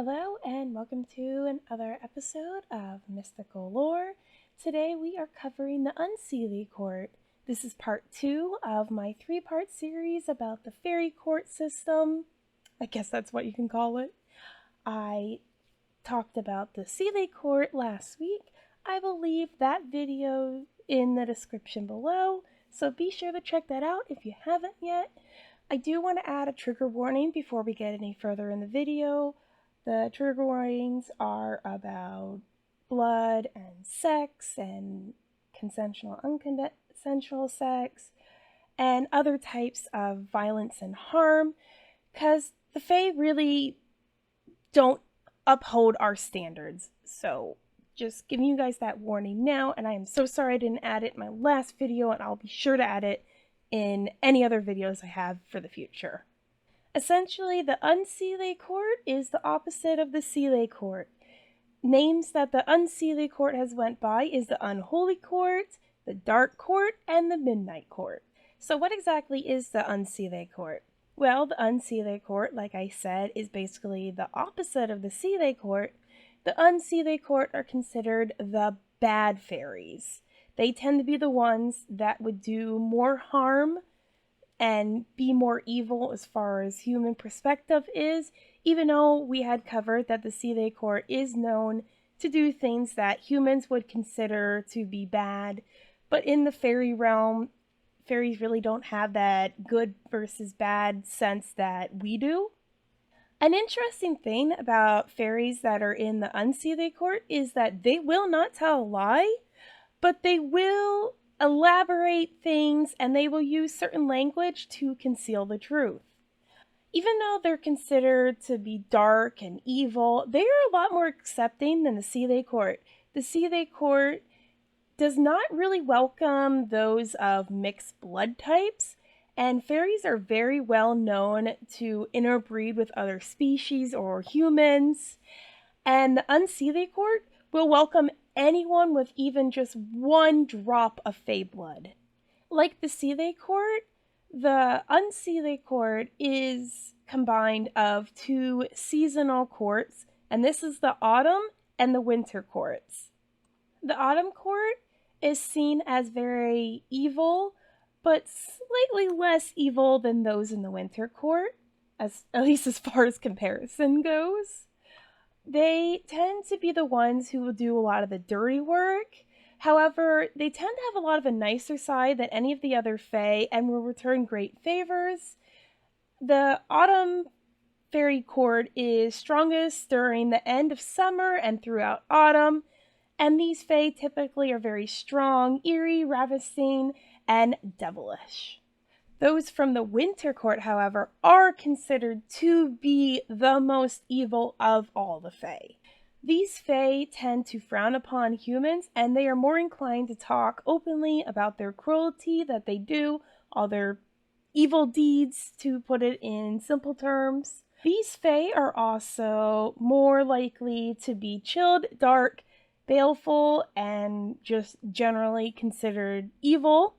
Hello and welcome to another episode of Mystical Lore. Today we are covering the Unseelie Court. This is part 2 of my 3-part series about the fairy court system. I guess that's what you can call it. I talked about the Seelie Court last week. I will leave that video in the description below, so be sure to check that out if you haven't yet. I do want to add a trigger warning before we get any further in the video. The trigger warnings are about blood and sex and consensual, unconsensual sex and other types of violence and harm, because the Fae really don't uphold our standards. So just giving you guys that warning now, and I am so sorry I didn't add it in my last video, and I'll be sure to add it in any other videos I have for the future. Essentially, the Unseelie Court is the opposite of the Seelie Court. Names that the Unseelie Court has went by is the Unholy Court, the Dark Court, and the Midnight Court. So what exactly is the Unseelie Court? Well, the Unseelie Court, like I said, is basically the opposite of the Seelie Court. The Unseelie Court are considered the bad fairies. They tend to be the ones that would do more harm and be more evil as far as human perspective is, even though we had covered that the Seelie Court is known to do things that humans would consider to be bad. But in the fairy realm, fairies really don't have that good versus bad sense that we do. An interesting thing about fairies that are in the Unseelie Court is that they will not tell a lie, but they will elaborate things and they will use certain language to conceal the truth. Even though they're considered to be dark and evil, they are a lot more accepting than the Seelie Court. The Seelie Court does not really welcome those of mixed blood types, and fairies are very well known to interbreed with other species or humans. And the Unseelie Court will welcome anyone with even just one drop of Fae blood. Like the Seelie Court, the Unseelie Court is combined of 2 seasonal courts, and this is the Autumn and the Winter courts. The Autumn Court is seen as very evil, but slightly less evil than those in the Winter Court, at least as far as comparison goes. They tend to be the ones who will do a lot of the dirty work. However, they tend to have a lot of a nicer side than any of the other Fae and will return great favors. The Autumn Fairy Court is strongest during the end of summer and throughout autumn, and these Fae typically are very strong, eerie, ravishing, and devilish. Those from the Winter Court, however, are considered to be the most evil of all the Fae. These Fae tend to frown upon humans, and they are more inclined to talk openly about their cruelty that they do, all their evil deeds, to put it in simple terms. These Fae are also more likely to be chilled, dark, baleful, and just generally considered evil.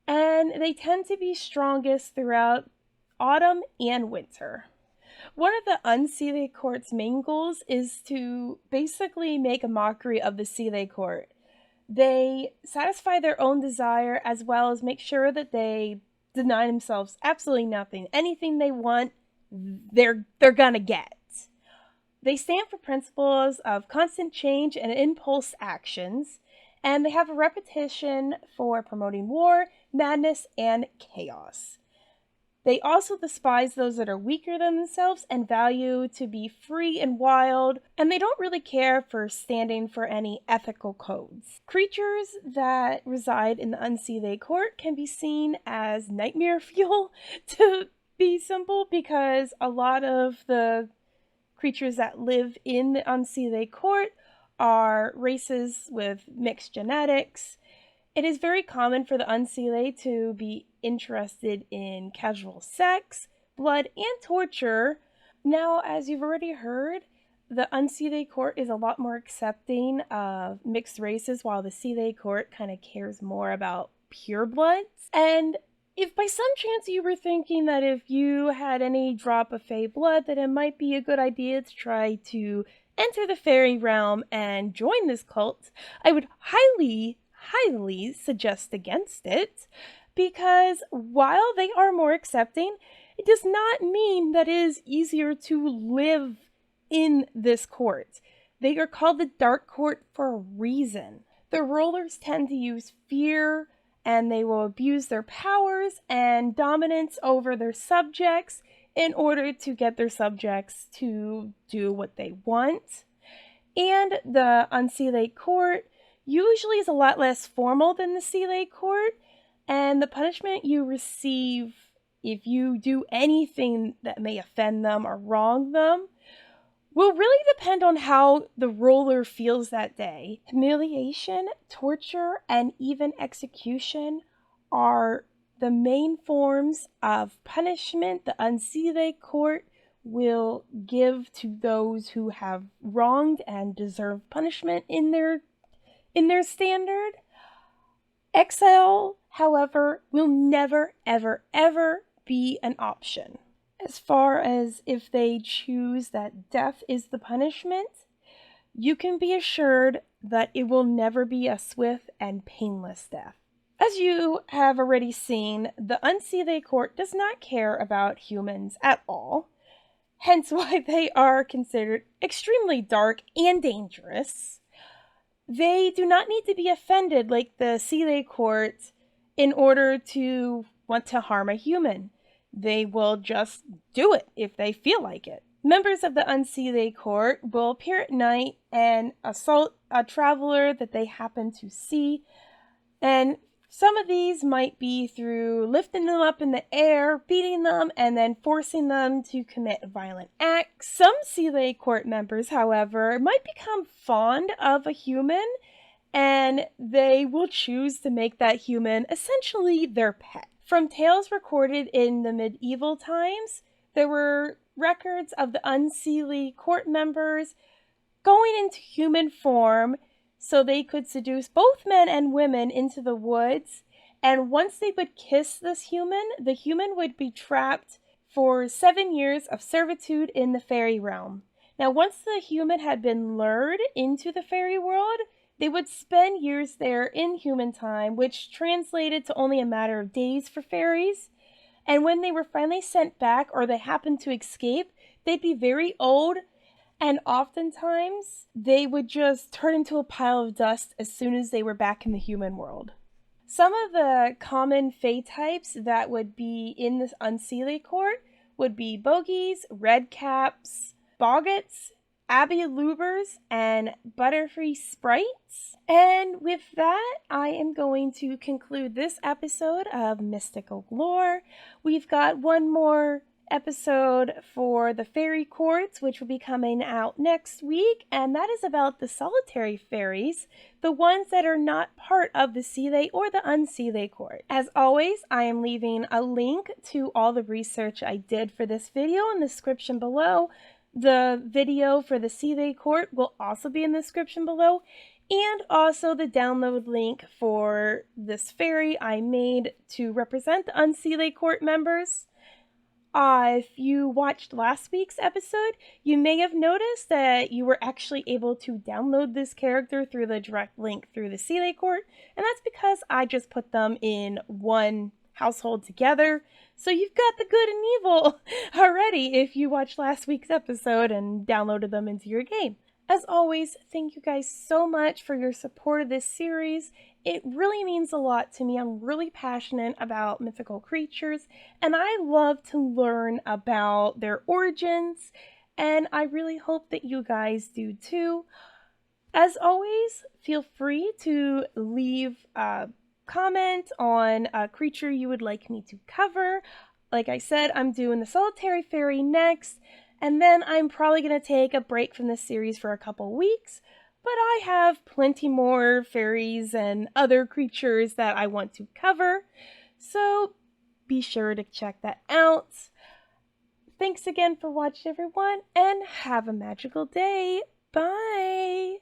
And they tend to be strongest throughout autumn and winter. One of the Unseelie Court's main goals is to basically make a mockery of the Seelie Court. They satisfy their own desire as well as make sure that they deny themselves absolutely nothing. Anything they want, they're gonna get. They stand for principles of constant change and impulse actions, and they have a reputation for promoting war, madness, and chaos. They also despise those that are weaker than themselves and value to be free and wild, and they don't really care for standing for any ethical codes. Creatures that reside in the Unseelie Court can be seen as nightmare fuel, to be simple, because a lot of the creatures that live in the Unseelie Court are races with mixed genetics. It is very common for the Unseelie to be interested in casual sex, blood, and torture. Now, as you've already heard, the Unseelie Court is a lot more accepting of mixed races, while the Seelie Court kind of cares more about purebloods. And if by some chance you were thinking that if you had any drop of fey blood that it might be a good idea to try to enter the fairy realm and join this cult, I would highly, highly suggest against it, because while they are more accepting, it does not mean that it is easier to live in this court. They are called the Dark Court for a reason. The rulers tend to use fear, and they will abuse their powers and dominance over their subjects in order to get their subjects to do what they want. And the Unseelie Court usually is a lot less formal than the Seelie Court, and the punishment you receive if you do anything that may offend them or wrong them will really depend on how the ruler feels that day. Humiliation, torture, and even execution are the main forms of punishment the Unseelie Court will give to those who have wronged and deserve punishment in their standard. Exile, however, will never, ever, ever be an option. As far as if they choose that death is the punishment, you can be assured that it will never be a swift and painless death. As you have already seen, the Unseelie Court does not care about humans at all, hence why they are considered extremely dark and dangerous. They do not need to be offended like the Seelie Court in order to want to harm a human. They will just do it if they feel like it. Members of the Unseelie Court will appear at night and assault a traveler that they happen to see. And some of these might be through lifting them up in the air, beating them, and then forcing them to commit violent acts. Some Seelie Court members, however, might become fond of a human, and they will choose to make that human essentially their pet. From tales recorded in the medieval times, there were records of the Unseelie Court members going into human form so they could seduce both men and women into the woods, and once they would kiss this human, the human would be trapped for 7 years of servitude in the fairy realm. Now, once the human had been lured into the fairy world, they would spend years there in human time, which translated to only a matter of days for fairies. And when they were finally sent back or they happened to escape, they'd be very old, and oftentimes they would just turn into a pile of dust as soon as they were back in the human world. Some of the common fae types that would be in this Unseelie Court would be bogies, redcaps, boggots, abbey-lubers, and butterfree sprites. And with that, I am going to conclude this episode of Mystical Lore. We've got one more episode for the fairy courts, which will be coming out next week, and that is about the solitary fairies, the ones that are not part of the Seelie or the Unseelie Court. As always, I am leaving a link to all the research I did for this video in the description below. The video for the Seelie Court will also be in the description below, and also the download link for this fairy I made to represent the Unseelie Court members. If you watched last week's episode, you may have noticed that you were actually able to download this character through the direct link through the Seelie Court, and that's because I just put them in one household together. So you've got the good and evil already if you watched last week's episode and downloaded them into your game. As always, thank you guys so much for your support of this series. It really means a lot to me. I'm really passionate about mythical creatures, and I love to learn about their origins, and I really hope that you guys do too. As always, feel free to leave a comment on a creature you would like me to cover. Like I said, I'm doing the Solitary Fairy next, and then I'm probably going to take a break from this series for a couple weeks, but I have plenty more fairies and other creatures that I want to cover, so be sure to check that out. Thanks again for watching, everyone, and have a magical day. Bye!